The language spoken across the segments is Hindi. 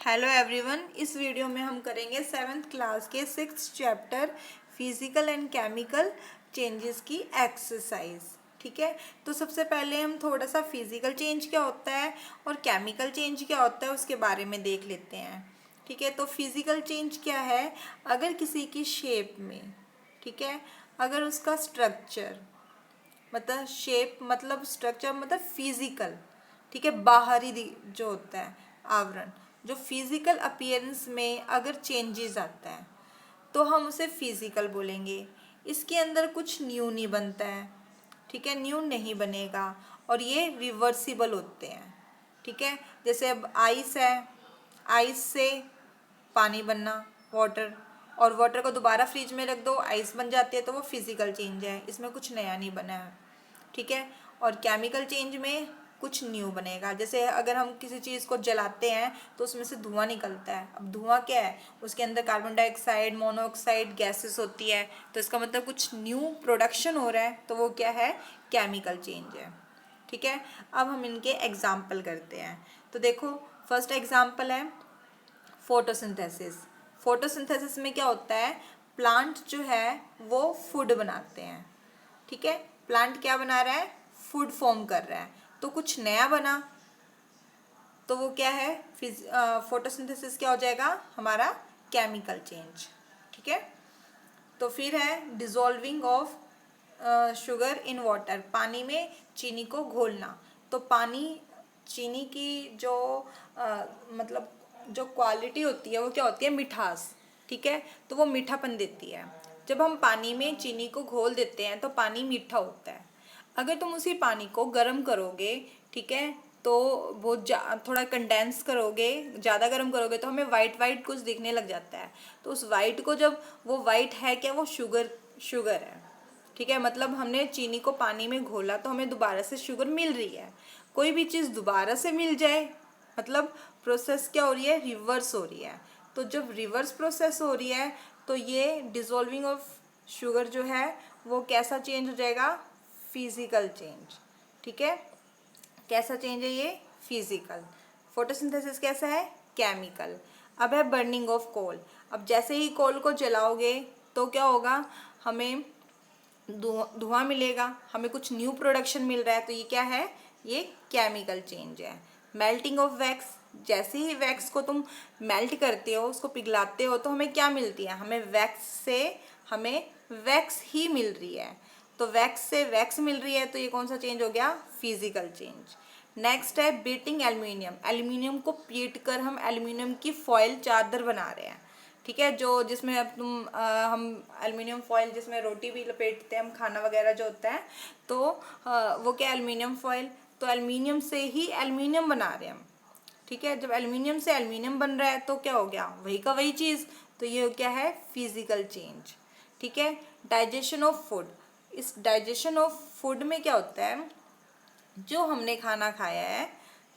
हेलो एवरीवन, इस वीडियो में हम करेंगे 7th क्लास के 6th chapter physical and chemical changes की एक्सरसाइज। ठीक है, तो सबसे पहले हम थोड़ा सा फिजिकल चेंज क्या होता है और केमिकल चेंज क्या होता है उसके बारे में देख लेते हैं। ठीक है, तो फिजिकल चेंज क्या है? अगर किसी की शेप में, ठीक है, अगर उसका स्ट्रक्चर मतलब शेप मतलब स्ट्रक्चर मतलब फिजिकल, ठीक है, बाहरी जो होता है आवरण, जो फिजिकल अपीयरेंस में अगर चेंजेस आता है तो हम उसे फिजिकल बोलेंगे। इसके अंदर कुछ न्यू नहीं बनता है, ठीक है, न्यू नहीं बनेगा और ये रिवर्सिबल होते हैं। ठीक है, जैसे अब आइस है, आइस से पानी बनना, वाटर, और वाटर को दोबारा फ्रिज में रख दो, आइस बन जाती है, तो वो फिजिकल चेंज है, इसमें कुछ नया नहीं बना है। ठीक है, और केमिकल चेंज में कुछ न्यू बनेगा। जैसे अगर हम किसी चीज़ को जलाते हैं तो उसमें से धुआं निकलता है। अब धुआं क्या है? उसके अंदर कार्बन डाइऑक्साइड, मोनोऑक्साइड गैसेस होती है, तो इसका मतलब कुछ न्यू प्रोडक्शन हो रहा है, तो वो क्या है? केमिकल चेंज है। ठीक है, अब हम इनके एग्जाम्पल करते हैं। तो देखो, फर्स्ट एग्जाम्पल है फोटोसिंथेसिस। फोटोसिंथेसिस में क्या होता है? प्लांट जो है वो फूड बनाते हैं। ठीक है, प्लांट क्या बना रहा है? फूड फॉर्म कर रहा है, तो कुछ नया बना, तो वो क्या है? फोटोसिंथेसिस क्या हो जाएगा हमारा? Chemical change. ठीक है, तो फिर है dissolving of sugar in water, पानी में चीनी को घोलना। तो पानी, चीनी की जो मतलब जो क्वालिटी होती है वो क्या होती है? मिठास। ठीक है, तो वो मीठापन देती है। जब हम पानी में चीनी को घोल देते हैं तो पानी मीठा होता है। अगर तुम उसी पानी को गर्म करोगे, ठीक है, तो बहुत थोड़ा कंडेंस करोगे, ज़्यादा गर्म करोगे, तो हमें वाइट वाइट कुछ दिखने लग जाता है। तो उस वाइट को, जब वो वाइट है क्या? वो शुगर है। ठीक है, मतलब हमने चीनी को पानी में घोला तो हमें दोबारा से शुगर मिल रही है। कोई भी चीज़ दोबारा से मिल जाए मतलब प्रोसेस क्या हो रही है? रिवर्स हो रही है। तो जब रिवर्स प्रोसेस हो रही है तो ये डिसॉल्विंग ऑफ शुगर जो है वो कैसा चेंज हो जाएगा? Physical change. ठीक है, कैसा चेंज है ये? फिजिकल। फोटोसिंथेसिस कैसा है? केमिकल। अब है बर्निंग ऑफ कोल। अब जैसे ही कोल को जलाओगे तो क्या होगा? हमें धुआं मिलेगा, हमें कुछ न्यू प्रोडक्शन मिल रहा है, तो ये क्या है? ये केमिकल चेंज है। मेल्टिंग ऑफ वैक्स, जैसे ही वैक्स को तुम मेल्ट करते हो, उसको पिघलाते हो, तो हमें क्या मिलती है? हमें वैक्स से हमें वैक्स ही मिल रही है। तो वैक्स से वैक्स मिल रही है, तो ये कौन सा चेंज हो गया? Physical change. नेक्स्ट है बीटिंग एल्यूमिनियम। एल्यूमिनियम को पीट कर हम एल्यूमिनियम की फॉयल चादर बना रहे हैं। ठीक है, जो जिसमें अब हम एल्युमिनियम फॉयल, जिसमें रोटी भी लपेटते हैं हम, खाना वगैरह जो होता है, तो वो क्या? Aluminium foil. तो एल्युमिनियम से ही एल्युमिनियम बना रहे हैं हम। ठीक है, जब एल्युमिनियम से एल्युमिनियम बन रहा है तो क्या हो गया? वही का वही चीज़। तो ये क्या है? Physical change. ठीक है, डाइजेशन ऑफ फूड। इस डाइजेशन ऑफ फूड में क्या होता है? जो हमने खाना खाया है,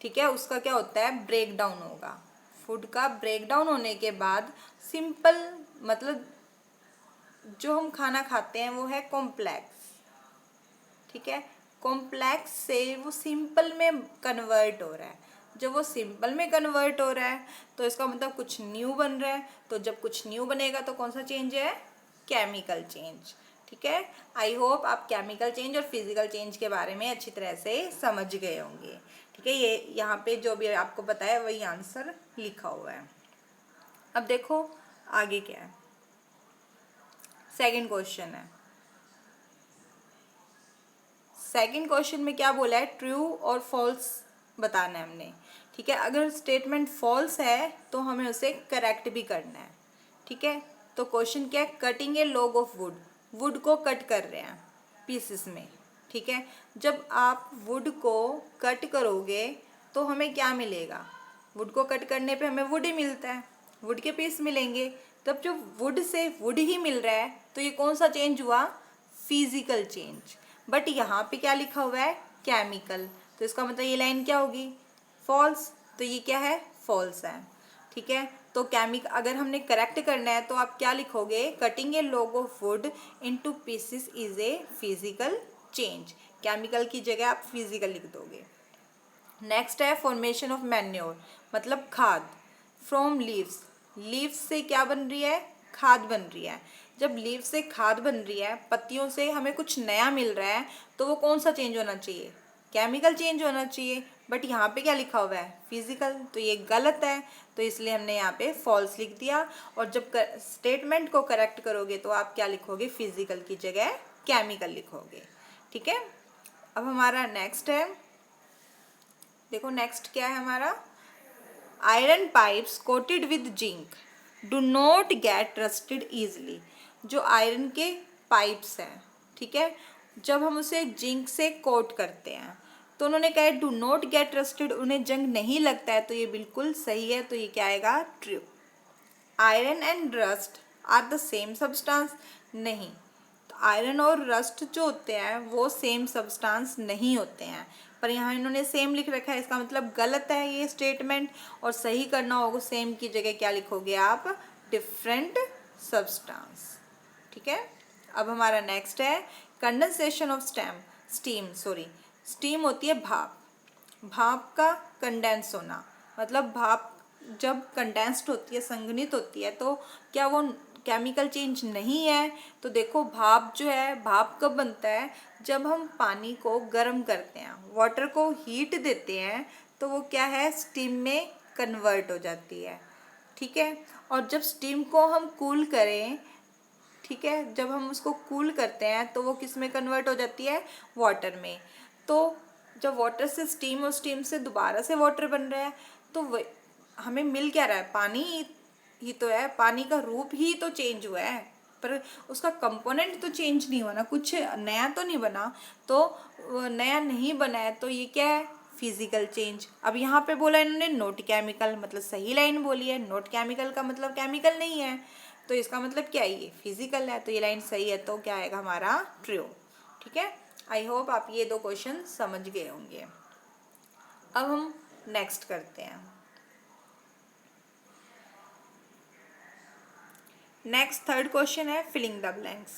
ठीक है, उसका क्या होता है? ब्रेक डाउन होगा। फूड का ब्रेक डाउन होने के बाद सिंपल, मतलब जो हम खाना खाते हैं वो है कॉम्प्लेक्स। ठीक है, कॉम्प्लेक्स से वो सिंपल में कन्वर्ट हो रहा है। जब वो सिंपल में कन्वर्ट हो रहा है तो इसका मतलब कुछ न्यू बन रहा है। तो जब कुछ न्यू बनेगा तो कौन सा चेंज है? Chemical change. ठीक है, आई होप आप केमिकल चेंज और फिजिकल चेंज के बारे में अच्छी तरह से समझ गए होंगे। ठीक है, ये यहाँ पे जो भी आपको पता है वही आंसर लिखा हुआ है। अब देखो आगे क्या है। सेकंड क्वेश्चन है। सेकंड क्वेश्चन में क्या बोला है? ट्रू और फॉल्स बताना है हमने। ठीक है, अगर स्टेटमेंट फॉल्स है तो हमें उसे करेक्ट भी करना है। ठीक है, तो क्वेश्चन क्या है? Cutting A log of would. Would को कट कर रहे हैं पीसेस में। ठीक है, जब आप वुड को कट करोगे तो हमें क्या मिलेगा? वुड को कट करने पे हमें वुड ही मिलता है, वुड के पीस मिलेंगे। तब जो वुड से वुड ही मिल रहा है तो ये कौन सा चेंज हुआ? Physical change. बट यहाँ पे क्या लिखा हुआ है? केमिकल। तो इसका मतलब ये लाइन क्या होगी? फॉल्स। तो ये क्या है? फॉल्स है। ठीक है, तो केमिकल अगर हमने करेक्ट करना है तो आप क्या लिखोगे? Cutting A log of would into pieces is a physical change. Chemical की जगह आप फिजिकल लिख दोगे। नेक्स्ट है फॉर्मेशन ऑफ मैन्योर, मतलब खाद। फ्रॉम लीव्स, लीव्स से क्या बन रही है, खाद बन रही है। जब लीव से खाद बन रही है, पत्तियों से हमें कुछ नया मिल रहा है, तो वो कौन सा चेंज होना चाहिए, केमिकल चेंज होना चाहिए। बट यहाँ पे क्या लिखा हुआ है, फिजिकल, तो ये गलत है, तो इसलिए हमने यहाँ पे फॉल्स लिख दिया। और जब स्टेटमेंट को करेक्ट करोगे तो आप क्या लिखोगे, फिजिकल की जगह केमिकल लिखोगे। ठीक है, अब हमारा नेक्स्ट है, देखो नेक्स्ट क्या है हमारा, iron pipes coated with zinc do not get rusted easily. जो आयरन के पाइप्स हैं, ठीक है, जब हम उसे जिंक से कोट करते हैं तो उन्होंने कहा डू नॉट गेट रस्टेड, उन्हें जंग नहीं लगता है, तो ये बिल्कुल सही है, तो ये क्या आएगा, true. Iron and rust are the same substance, नहीं, तो आयरन और रस्ट जो होते हैं वो सेम सब्सटेंस नहीं होते हैं, पर यहाँ इन्होंने सेम लिख रखा है, इसका मतलब गलत है ये स्टेटमेंट। और सही करना होगा, सेम की जगह क्या लिखोगे आप, डिफरेंट सब्सटेंस। ठीक है, अब हमारा नेक्स्ट है कंडेंसेशन ऑफ स्टीम होती है भाप, भाप का कंडेंस होना, मतलब भाप जब कंडेंस्ड होती है, संघनित होती है, तो क्या वो केमिकल चेंज नहीं है। तो देखो भाप जो है, भाप कब बनता है, जब हम पानी को गर्म करते हैं, वाटर को हीट देते हैं, तो वो क्या है, स्टीम में कन्वर्ट हो जाती है। ठीक है, और जब स्टीम को हम कूल करें, ठीक है, जब हम उसको कूल करते हैं तो वो किस में कन्वर्ट हो जाती है, वाटर में। तो जब वाटर से स्टीम और स्टीम से दोबारा से वाटर बन रहा है, तो हमें मिल क्या रहा है, पानी ही तो है, पानी का रूप ही तो चेंज हुआ है, पर उसका कंपोनेंट तो चेंज नहीं हुआ ना, कुछ नया तो नहीं बना। तो नया नहीं बना है, तो ये क्या है, फिजिकल चेंज। अब यहाँ पे बोला इन्होंने नॉट केमिकल, मतलब सही लाइन बोली है, नॉट केमिकल का मतलब केमिकल नहीं है, तो इसका मतलब क्या है, ये फिजिकल है, तो ये लाइन सही है, तो क्या आएगा हमारा, ट्रू। ठीक है, आई होप आप ये दो क्वेश्चन समझ गए होंगे। अब हम नेक्स्ट करते हैं। नेक्स्ट थर्ड क्वेश्चन है फिलिंग द ब्लैंक्स।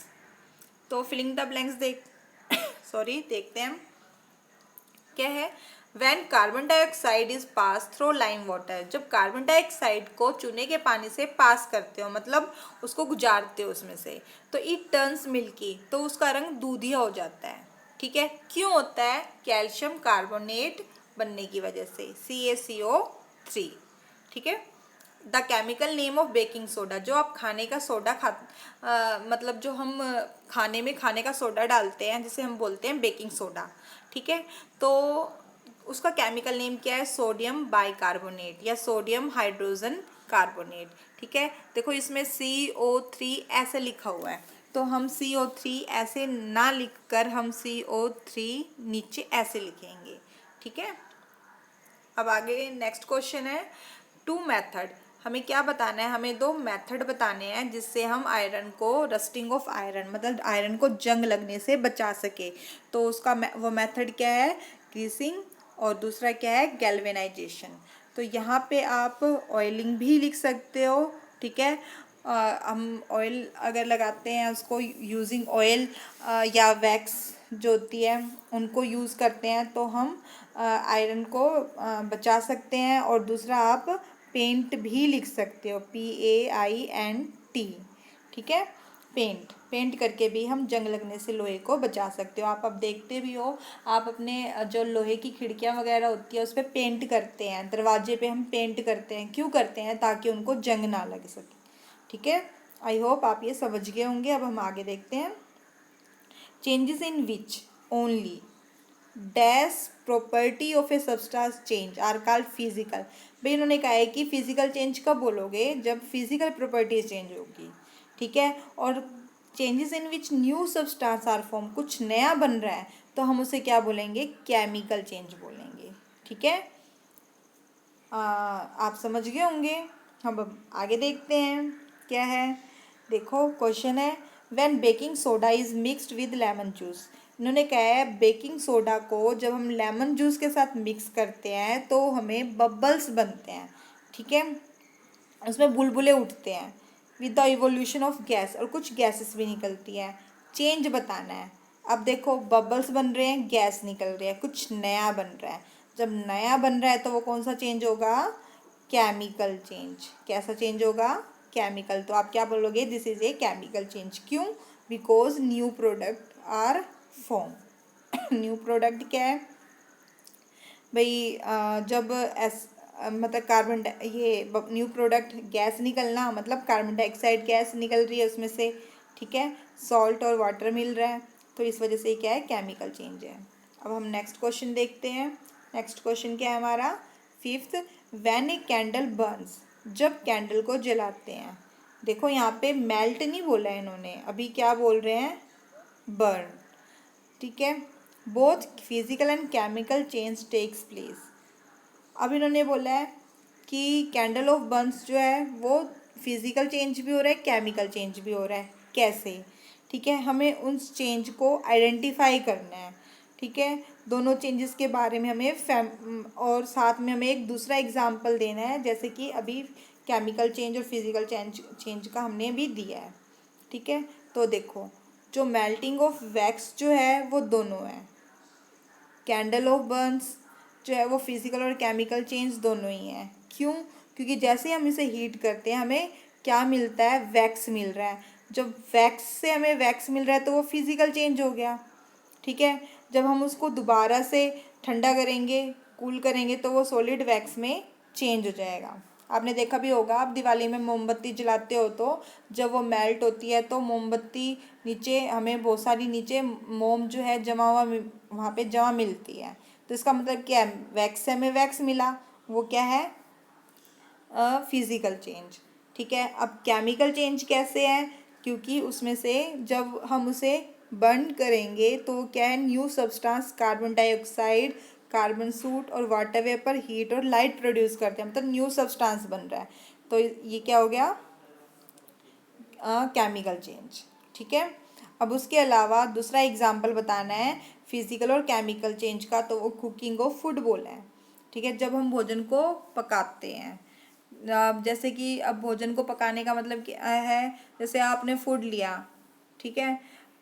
तो फिलिंग द ब्लैंक्स देखते हैं क्या है। When carbon dioxide is pass through lime water, जब कार्बन डाइऑक्साइड को चूने के पानी से पास करते हो, मतलब उसको गुजारते हो उसमें से, तो इट टर्न्स मिल्की, तो उसका रंग दूधिया हो जाता है। ठीक है, क्यों होता है, कैल्शियम कार्बोनेट बनने की वजह से, CaCO3। ठीक है, the chemical name of baking soda, जो आप खाने का सोडा मतलब जो हम खाने में खाने का सोडा डालते हैं, जिसे हम बोलते हैं बेकिंग सोडा। ठीक है, तो उसका केमिकल नेम क्या है, सोडियम बाइकार्बोनेट या सोडियम हाइड्रोजन कार्बोनेट। ठीक है, देखो इसमें CO3 ऐसे लिखा हुआ है, तो हम CO3 ऐसे ना लिखकर हम CO3 नीचे ऐसे लिखेंगे। ठीक है, अब आगे नेक्स्ट क्वेश्चन है, टू मेथड, हमें क्या बताना है, हमें दो मेथड बताने हैं जिससे हम आयरन को, रस्टिंग ऑफ आयरन मतलब आयरन को जंग लगने से बचा सके। तो उसका वो मेथड क्या है, ग्रीसिंग, और दूसरा क्या है, गैल्वेनाइजेशन। तो यहाँ पे आप ऑयलिंग भी लिख सकते हो। ठीक है, हम ऑयल अगर लगाते हैं उसको यूजिंग ऑयल या वैक्स जो होती है उनको यूज़ करते हैं, तो हम आयरन को बचा सकते हैं। और दूसरा आप पेंट भी लिख सकते हो, PAINT। ठीक है, पेंट करके भी हम जंग लगने से लोहे को बचा सकते हो। आप अब देखते भी हो, आप अपने जो लोहे की खिड़कियां वगैरह होती है उस पर पेंट करते हैं, दरवाजे पे हम पेंट करते हैं, क्यों करते हैं, ताकि उनको जंग ना लग सके। ठीक है, आई होप आप ये समझ गए होंगे। अब हम आगे देखते हैं, changes in which only dash property of a substance change are called physical. भाई इन्होंने कहा है कि फिजिकल चेंज कब बोलोगे, जब फिजिकल प्रॉपर्टी चेंज होगी। ठीक है, और changes in which new substance are form, कुछ नया बन रहा है, तो हम उसे क्या बोलेंगे, केमिकल चेंज बोलेंगे। ठीक है, आप समझ गए होंगे। हम अब आगे देखते हैं क्या है। देखो क्वेश्चन है, when baking soda is mixed with lemon juice. इन्होंने कहा है बेकिंग सोडा को जब हम लेमन जूस के साथ मिक्स करते हैं तो हमें बबल्स बनते हैं। ठीक है, उसमें बुलबुले उठते हैं with the evolution of gas, और कुछ गैसेस भी निकलती हैं। चेंज बताना है। अब देखो बबल्स बन रहे हैं, गैस निकल रही है, कुछ नया बन रहा है। जब नया बन रहा है तो वो कौन सा चेंज होगा, केमिकल चेंज। कैसा चेंज होगा? केमिकल। तो आप क्या बोलोगे? This is a chemical change. क्यों? Because new product are form. New product क्या है भाई? जब मतलब ये न्यू प्रोडक्ट गैस निकलना, मतलब कार्बन डाइऑक्साइड गैस निकल रही है उसमें से, ठीक है, सॉल्ट और वाटर मिल रहा है, तो इस वजह से क्या है? केमिकल चेंज है। अब हम नेक्स्ट क्वेश्चन देखते हैं। नेक्स्ट क्वेश्चन क्या है हमारा? Fifth, when a candle Burns, जब कैंडल को जलाते हैं। देखो यहाँ पे मेल्ट नहीं बोला है इन्होंने, अभी क्या बोल रहे हैं? बर्न। ठीक है, both physical and chemical change takes place. अब इन्होंने बोला है कि कैंडल ऑफ बर्न्स जो है वो फिजिकल चेंज भी हो रहा है, केमिकल चेंज भी हो रहा है। कैसे? ठीक है, हमें उस चेंज को आइडेंटिफाई करना है। ठीक है, दोनों चेंजेस के बारे में हमें और साथ में हमें एक दूसरा एग्जाम्पल देना है, जैसे कि अभी केमिकल चेंज और फिजिकल चेंज का हमने भी दिया है। ठीक है, तो देखो, जो मेल्टिंग ऑफ वैक्स जो है वो दोनों है। कैंडल ऑफ बर्न्स जो है वो फिजिकल और केमिकल चेंज दोनों ही हैं। क्यों? क्योंकि जैसे हम इसे हीट करते हैं हमें क्या मिलता है? वैक्स मिल रहा है। जब वैक्स से हमें वैक्स मिल रहा है तो वो फिजिकल चेंज हो गया। ठीक है, जब हम उसको दोबारा से ठंडा करेंगे, कूल करेंगे, तो वो सॉलिड वैक्स में चेंज हो जाएगा। आपने देखा भी होगा, आप दिवाली में मोमबत्ती जलाते हो तो जब वो मेल्ट होती है तो मोमबत्ती नीचे हमें बहुत सारी नीचे मोम जो है जमा हुआ वहाँ पे जमा मिलती है। तो इसका मतलब क्या है? वैक्स से हमें वैक्स मिला, वो क्या है? Physical change. ठीक है, अब केमिकल चेंज कैसे है? क्योंकि उसमें से जब हम उसे बर्न करेंगे तो क्या है? New substance carbon dioxide, carbon suit और वाटर वेपर हीट और लाइट प्रोड्यूस करते हैं, मतलब न्यू सब्सटेंस बन रहा है। तो ये क्या हो गया? Chemical change. ठीक है, अब उसके अलावा दूसरा एग्जाम्पल बताना है फिजिकल और केमिकल चेंज का, तो वो कुकिंग ऑफ फूड बोला है। ठीक है, जब हम भोजन को पकाते हैं, जैसे कि अब भोजन को पकाने का मतलब क्या है? जैसे आपने फूड लिया, ठीक है,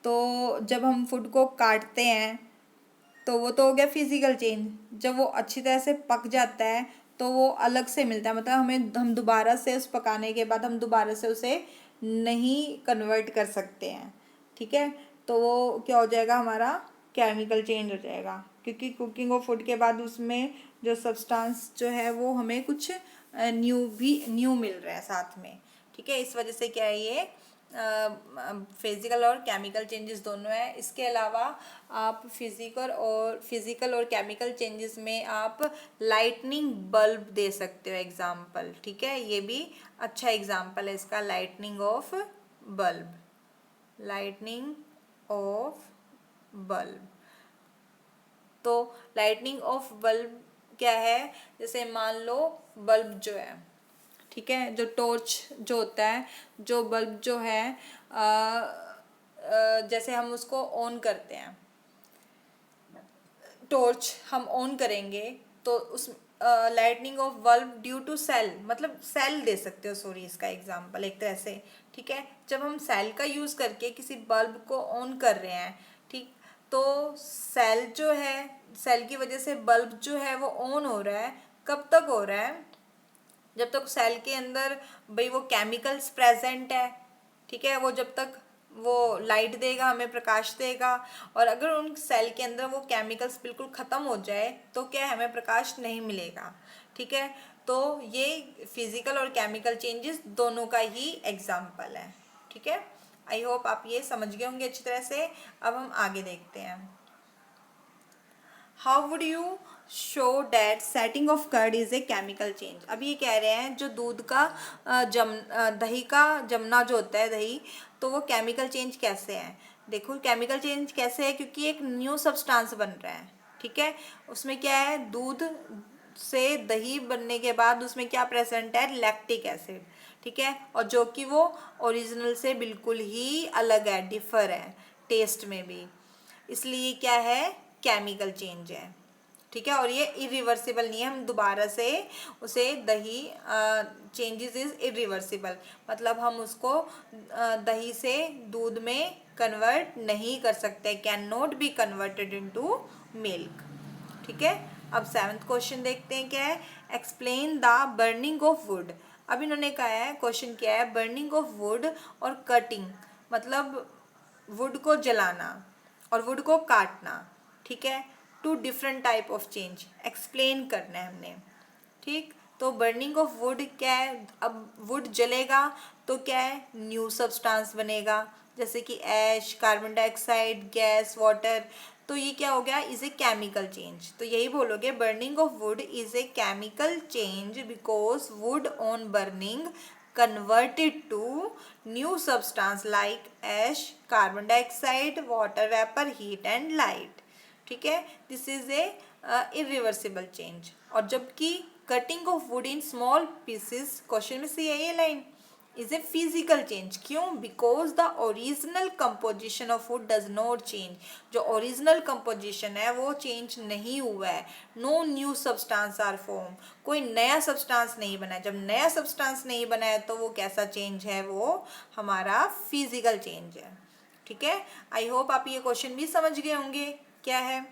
तो जब हम फूड को काटते हैं तो वो तो हो गया फिजिकल चेंज। जब वो अच्छी तरह से पक जाता है तो वो अलग से मिलता है, मतलब हम दोबारा से उस पकाने के बाद हम दोबारा से उसे नहीं कन्वर्ट कर सकते हैं। ठीक है, तो वो क्या हो जाएगा? हमारा केमिकल चेंज हो जाएगा, क्योंकि कुकिंग ऑफ फूड के बाद उसमें जो सब्सटेंस जो है वो हमें कुछ न्यू मिल रहा है साथ में। ठीक है, इस वजह से क्या है? ये फिजिकल और केमिकल चेंजेस दोनों है। इसके अलावा आप फिजिकल और केमिकल चेंजेस में आप लाइटनिंग बल्ब दे सकते हो एग्जाम्पल। ठीक है, ये भी अच्छा एग्जाम्पल है इसका, lightning of bulb. Lightning of bulb, तो लाइटनिंग ऑफ बल्ब क्या है? जैसे मान लो बल्ब जो है, ठीक है, जो टॉर्च जो होता है, जो बल्ब जो है, जैसे हम उसको ऑन करते हैं, टॉर्च हम ऑन करेंगे तो उस lightning of bulb due to cell, मतलब सेल दे सकते हो, सॉरी, इसका एग्जांपल एक तरह से। ठीक है, जब हम सेल का यूज़ करके किसी बल्ब को ऑन कर रहे हैं, ठीक, तो सेल जो है, सेल की वजह से बल्ब जो है वो ऑन हो रहा है। कब तक हो रहा है? जब तक सेल के अंदर भाई वो केमिकल्स प्रेजेंट है। ठीक है, वो जब तक वो लाइट देगा, हमें प्रकाश देगा, और अगर उन सेल के अंदर वो केमिकल्स बिल्कुल ख़त्म हो जाए तो क्या है? हमें प्रकाश नहीं मिलेगा। ठीक है, तो ये फिजिकल और केमिकल चेंजेस दोनों का ही एग्जाम्पल है। ठीक है, आई होप आप ये समझ गए होंगे अच्छी तरह से। अब हम आगे देखते हैं। How would you show that setting of curd is a chemical change? अब ये कह रहे हैं जो दूध का दही का जमना जो होता है दही, तो वो केमिकल चेंज कैसे है? देखो केमिकल चेंज कैसे है, क्योंकि एक न्यू सब्सटेंस बन रहा है। ठीक है, उसमें क्या है? दूध से दही बनने के बाद उसमें क्या प्रेजेंट है? Lactic acid. ठीक है, और जो कि वो ओरिजिनल से बिल्कुल ही अलग है, डिफर है टेस्ट में भी, इसलिए क्या है? केमिकल चेंज है। ठीक है, और ये इरिवर्सिबल नहीं है, हम दोबारा से उसे दही चेंजेस इज इरिवर्सिबल, मतलब हम उसको दही से दूध में कन्वर्ट नहीं कर सकते, can not be converted into milk. ठीक है, अब 7th क्वेश्चन देखते हैं क्या है, explain the burning of wood. अब इन्होंने कहा है, क्वेश्चन क्या है, बर्निंग ऑफ वुड और कटिंग, मतलब वुड को जलाना और वुड को काटना, ठीक है, two different type of change, explain करना है हमने, ठीक। तो बर्निंग ऑफ वुड क्या है, अब वुड जलेगा तो क्या है, न्यू सब्सटेंस बनेगा, जैसे कि ऐश, कार्बन डाइऑक्साइड, गैस, वाटर। तो ये क्या हो गया, इज ए केमिकल चेंज। तो यही बोलोगे, burning of would is a chemical change because would on burning converted to new substance like ash, carbon dioxide, water vapor, heat and light, ठीक है। This is a irreversible change. और जबकि cutting of wood in small pieces, question में से यही line, is a physical change. क्यों, because the original composition of wood does not change. जो ओरिजिनल कंपोजिशन है वो चेंज नहीं हुआ है। No new substance are form, कोई नया सब्सटेंस नहीं बना है। जब नया सब्सटेंस नहीं बना है तो वो कैसा चेंज है, वो हमारा फिजिकल चेंज है, ठीक है। आई होप आप ये क्वेश्चन भी समझ गए होंगे क्या है।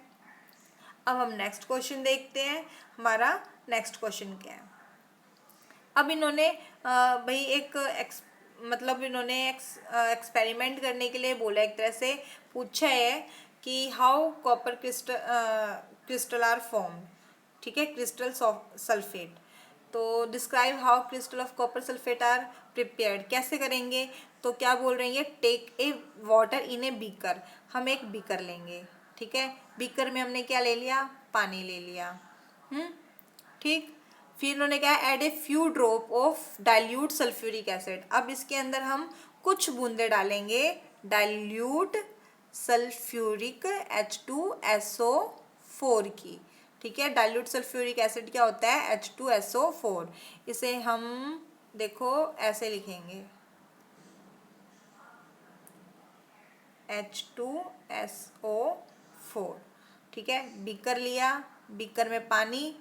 अब हम नेक्स्ट क्वेश्चन देखते हैं, हमारा नेक्स्ट क्वेश्चन क्या है। अब इन्होंने भाई मतलब इन्होंने एक्सपेरिमेंट करने के लिए बोला, एक तरह से पूछा है कि how copper crystal are form, ठीक है, क्रिस्टल सल्फेट। तो describe how crystal of copper sulphate are prepared, कैसे करेंगे। तो क्या बोल रही है, take a water in a beaker, हम एक बीकर लेंगे, ठीक है। बीकर में हमने क्या ले लिया, पानी ले लिया, ठीक। फिर उन्होंने क्या, add a few drop of dilute sulphuric acid. अब इसके अंदर हम कुछ बूंदे डालेंगे डाइल्यूट सल्फ्यूरिक H2SO4 की, ठीक है। डाइल्यूट सल्फ्यूरिक एसिड क्या होता है, H2SO4। इसे हम देखो ऐसे लिखेंगे, H2SO4, ठीक है। बीकर लिया, बीकर में पानी,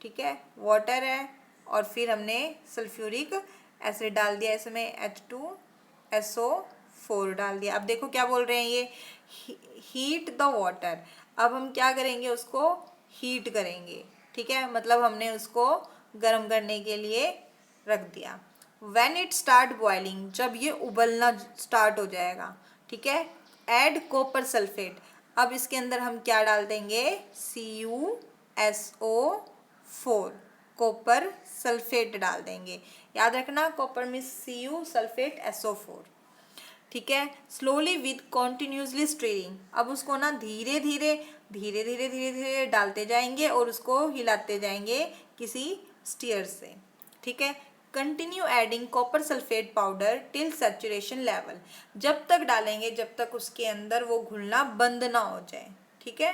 ठीक है, वाटर है, और फिर हमने सल्फ्यूरिक एसिड डाल दिया इसमें, H2SO4 डाल दिया। अब देखो क्या बोल रहे हैं ये, हीट द वाटर। अब हम क्या करेंगे, उसको हीट करेंगे, ठीक है, मतलब हमने उसको गर्म करने के लिए रख दिया। व्हेन इट स्टार्ट बॉइलिंग, जब ये उबलना स्टार्ट हो जाएगा, ठीक है, ऐड कॉपर सल्फेट। अब इसके अंदर हम क्या डाल देंगे, CuSO4, कॉपर सल्फेट डाल देंगे। याद रखना, कॉपर में Cu सल्फेट SO4, ठीक है। स्लोली विद कॉन्टिन्यूसली स्टीयरिंग, अब उसको ना धीरे धीरे धीरे धीरे धीरे धीरे डालते जाएंगे और उसको हिलाते जाएंगे किसी स्टीयर से, ठीक है। Continue adding copper sulphate powder till saturation level, जब तक डालेंगे जब तक उसके अंदर वो घुलना बंद ना हो जाए, ठीक है।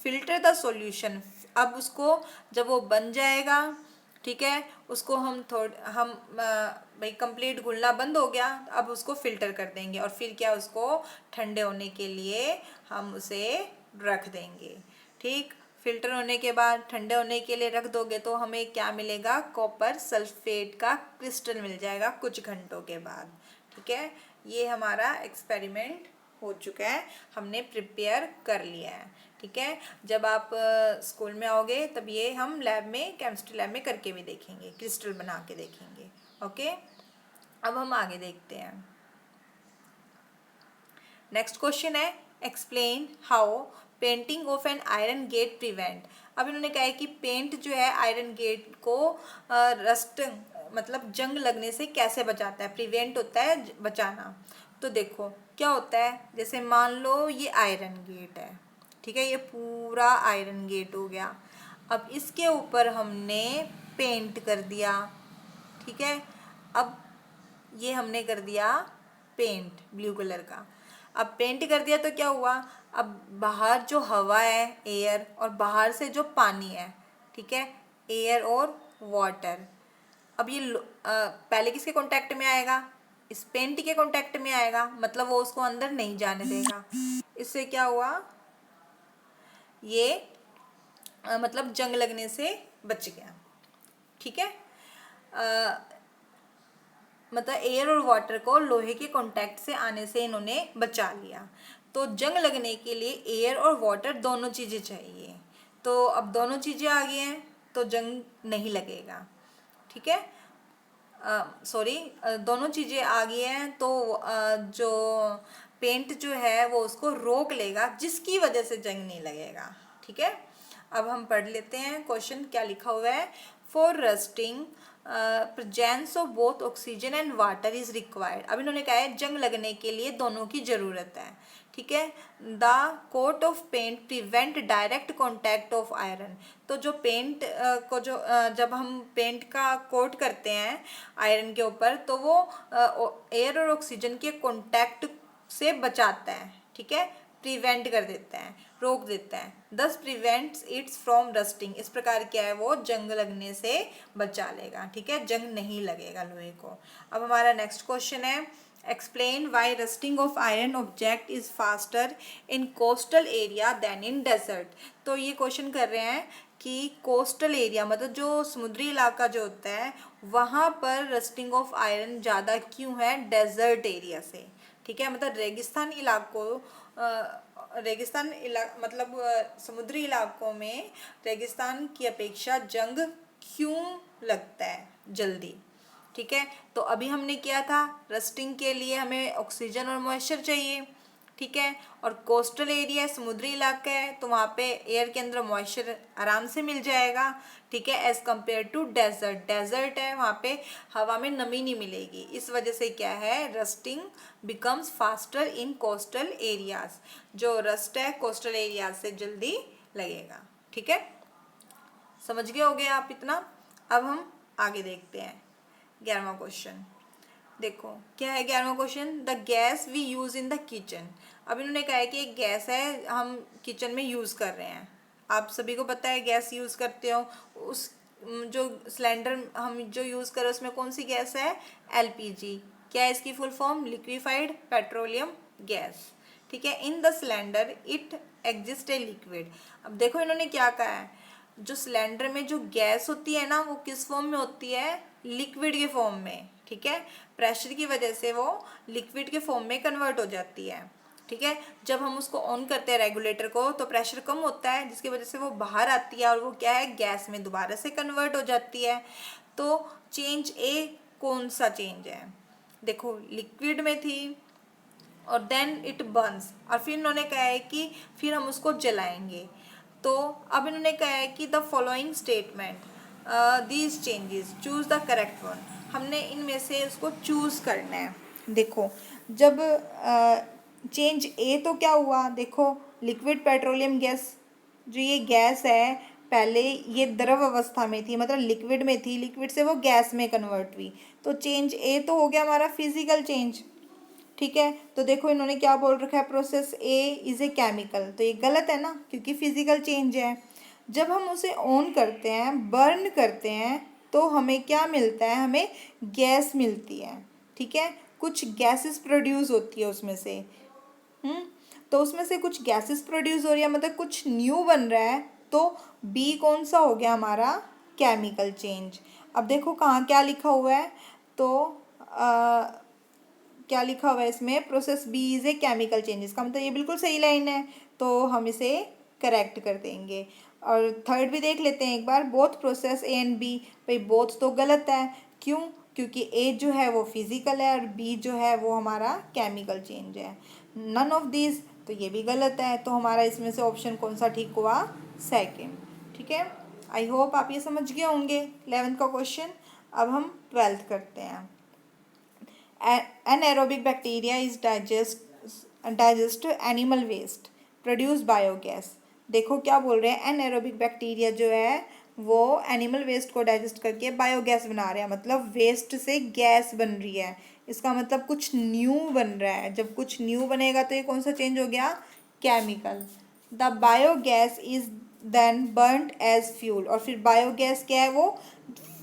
फिल्टर द सॉल्यूशन, अब उसको जब वो बन जाएगा, ठीक है, उसको हम भाई कंप्लीट घुलना बंद हो गया, अब उसको फिल्टर कर देंगे और फिर क्या, उसको ठंडे होने के लिए हम उसे रख देंगे, ठीक। फिल्टर होने के बाद ठंडे होने के लिए रख दोगे तो हमें क्या मिलेगा, कॉपर सल्फेट का क्रिस्टल मिल जाएगा कुछ घंटों के बाद, ठीक है। ये हमारा एक्सपेरिमेंट हो चुका है, हमने प्रिपेयर कर लिया है, ठीक है। जब आप स्कूल में आओगे तब ये हम लैब में, केमिस्ट्री लैब में करके भी देखेंगे, क्रिस्टल बना के देखेंगे, ओके। अब हम आगे देखते हैं, नेक्स्ट क्वेश्चन है, explain how painting of an iron gate prevent. अब इन्होंने कहा है कि पेंट जो है आयरन गेट को रस्ट मतलब जंग लगने से कैसे बचाता है, प्रिवेंट होता है बचाना। तो देखो क्या होता है, जैसे मान लो ये आयरन गेट है, ठीक है, ये पूरा आयरन गेट हो गया। अब इसके ऊपर हमने पेंट कर दिया, ठीक है। अब ये हमने कर दिया पेंट ब्लू कलर का। अब पेंट कर दिया तो क्या हुआ, अब बाहर जो हवा है एयर, और बाहर से जो पानी है, ठीक है, एयर और वाटर, अब ये पहले किसके कांटेक्ट में आएगा, इस पेंट के कांटेक्ट में आएगा, मतलब वो उसको अंदर नहीं जाने देगा। इससे क्या हुआ, ये मतलब जंग लगने से बच गया, ठीक है। मतलब एयर और वाटर को लोहे के कांटेक्ट से आने से इन्होंने बचा लिया। तो जंग लगने के लिए एयर और वाटर दोनों चीज़ें चाहिए। तो अब दोनों चीज़ें आ गई हैं तो जंग नहीं लगेगा, ठीक है। सॉरी, दोनों चीज़ें आ गई हैं तो जो पेंट जो है वो उसको रोक लेगा, जिसकी वजह से जंग नहीं लगेगा, ठीक है। अब हम पढ़ लेते हैं क्वेश्चन क्या लिखा हुआ है। For rusting presence of both oxygen and water is required. अब इन्होंने कहा है जंग लगने के लिए दोनों की ज़रूरत है, ठीक है। The coat of paint prevent direct contact of iron. तो जो पेंट को जो जब हम पेंट का कोट करते हैं आयरन के ऊपर तो वो एयर और ऑक्सीजन के कॉन्टैक्ट से बचाता है, ठीक है, प्रिवेंट कर देता है, रोक देता है, दस प्रिवेंट्स इट्स फ्रॉम रस्टिंग। इस प्रकार क्या है वो जंग लगने से बचा लेगा, ठीक है, जंग नहीं लगेगा लोहे को। अब हमारा नेक्स्ट क्वेश्चन है explain why rusting of iron object is faster in coastal area than in desert. तो ये क्वेश्चन कर रहे हैं कि कोस्टल एरिया मतलब जो समुद्री इलाका जो होता है वहाँ पर रस्टिंग ऑफ आयरन ज़्यादा क्यों है डेजर्ट एरिया से, ठीक है। मतलब रेगिस्तान इलाकों मतलब समुद्री इलाकों में रेगिस्तान की अपेक्षा जंग क्यों लगता है जल्दी, ठीक है। तो अभी हमने किया था रस्टिंग के लिए हमें ऑक्सीजन और मॉइस्चर चाहिए, ठीक है, और कोस्टल एरिया समुद्री इलाका है तो वहाँ पे एयर के अंदर मॉइस्चर आराम से मिल जाएगा, ठीक है, as compare to desert. Desert है वहाँ पे हवा में नमी नहीं मिलेगी, इस वजह से क्या है rusting becomes faster in coastal areas. जो रस्ट है कोस्टल एरियाज से जल्दी लगेगा, ठीक है। समझ गए होगे आप इतना। अब हम आगे देखते हैं 11वां क्वेश्चन। देखो क्या है 11वां question, the gas we use in the kitchen. अब इन्होंने कहा है कि एक गैस है हम किचन में यूज़ कर रहे हैं, आप सभी को पता है गैस यूज़ करते हो। उस जो सिलेंडर हम जो यूज़ कर रहे हैं उसमें कौन सी गैस है, एलपीजी। क्या है इसकी full form, liquefied petroleum gas, ठीक है। In the cylinder it exist a liquid. अब देखो इन्होंने क्या कहा है, जो सिलेंडर में जो गैस होती है ना वो किस फॉर्म में होती है, लिक्विड के फॉर्म में, ठीक है। प्रेशर की वजह से वो लिक्विड के फॉर्म में कन्वर्ट हो जाती है, ठीक है। जब हम उसको ऑन करते हैं रेगुलेटर को तो प्रेशर कम होता है जिसकी वजह से वो बाहर आती है और वो क्या है गैस में दोबारा से कन्वर्ट हो जाती है। तो चेंज ए कौन सा चेंज है, देखो लिक्विड में थी और देन इट बर्न्स और फिर इन्होंने कहा है कि फिर हम उसको जलाएंगे। तो अब इन्होंने कहा है कि the following statement these changes choose the correct one. हमने इनमें से उसको चूज करना है। देखो जब चेंज ए तो क्या हुआ, देखो लिक्विड पेट्रोलियम गैस, जो ये गैस है पहले ये द्रव अवस्था में थी मतलब लिक्विड में थी, लिक्विड से वो गैस में कन्वर्ट हुई, तो चेंज ए तो हो गया हमारा फिजिकल चेंज, ठीक है। तो देखो इन्होंने क्या बोल रखा है, process A is a chemical, तो ये गलत है ना क्योंकि फिजिकल चेंज है। जब हम उसे ऑन करते हैं बर्न करते हैं तो हमें क्या मिलता है, हमें गैस मिलती है, ठीक है, कुछ गैसेस प्रोड्यूस होती है उसमें से। तो उसमें से कुछ गैसेस प्रोड्यूस हो रही है मतलब कुछ न्यू बन रहा है, तो बी कौन सा हो गया हमारा, केमिकल चेंज। अब देखो कहाँ क्या लिखा हुआ है, तो क्या लिखा हुआ है इसमें, process B is a chemical changes का मतलब ये बिल्कुल सही लाइन है, तो हम इसे करेक्ट कर देंगे। और थर्ड भी देख लेते हैं एक बार, both process A and B, भाई बोथ तो गलत है, क्यों, क्योंकि ए जो है वो फिजिकल है और बी जो है वो हमारा केमिकल चेंज है। नन ऑफ दीज, तो ये भी गलत है, तो हमारा इसमें से ऑप्शन कौन सा ठीक हुआ, सेकेंड, ठीक है। आई होप आप ये समझ गए होंगे 11th का क्वेश्चन। अब हम 12th करते हैं। Anaerobic bacteria is digest animal waste, produce biogas। देखो क्या बोल रहे हैं, एनएरोबिक बैक्टीरिया जो है वो एनिमल वेस्ट को डाइजेस्ट करके बायोगैस बना रहे हैं, मतलब वेस्ट से गैस बन रही है, इसका मतलब कुछ न्यू बन रहा है। जब कुछ न्यू बनेगा तो ये कौन सा चेंज हो गया, chemical. The biogas is then burned as fuel, और फिर बायोगैस क्या है वो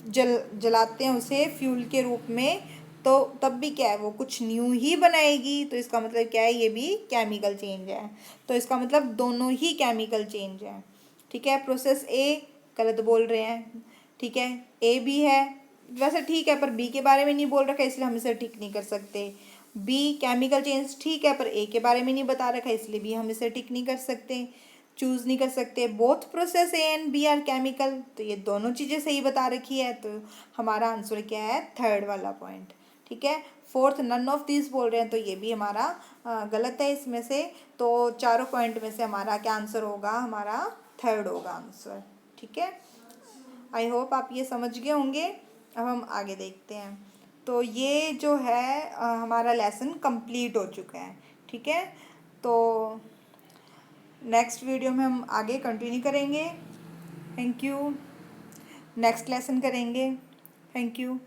जलाते हैं उसे फ्यूल के रूप में, तो तब भी क्या है वो कुछ न्यू ही बनाएगी, तो इसका मतलब क्या है, ये भी केमिकल चेंज है। तो इसका मतलब दोनों ही केमिकल चेंज है, ठीक है। प्रोसेस ए गलत बोल रहे हैं, ठीक है, ए भी है वैसे ठीक है पर बी के बारे में नहीं बोल रखा है इसलिए हम इसे टिक नहीं कर सकते। बी केमिकल चेंज ठीक है पर ए के बारे में नहीं बता रखा है इसलिए भी हम इसे टिक नहीं कर सकते। चूज़ नहीं कर सकते। Both process A and B are chemical, तो ये दोनों चीज़ें सही बता रखी है, तो हमारा आंसर क्या है, थर्ड वाला पॉइंट। ठीक है। फोर्थ नन ऑफ दिस बोल रहे हैं, तो ये भी हमारा गलत है इसमें से। तो चारों पॉइंट में से हमारा क्या आंसर होगा, हमारा थर्ड होगा आंसर। ठीक है। आई होप आप ये समझ गए होंगे। अब हम आगे देखते हैं। तो ये जो है हमारा लेसन कंप्लीट हो चुका है। ठीक है। तो नेक्स्ट वीडियो में हम आगे कंटिन्यू करेंगे। Thank you. नेक्स्ट लेसन करेंगे। Thank you.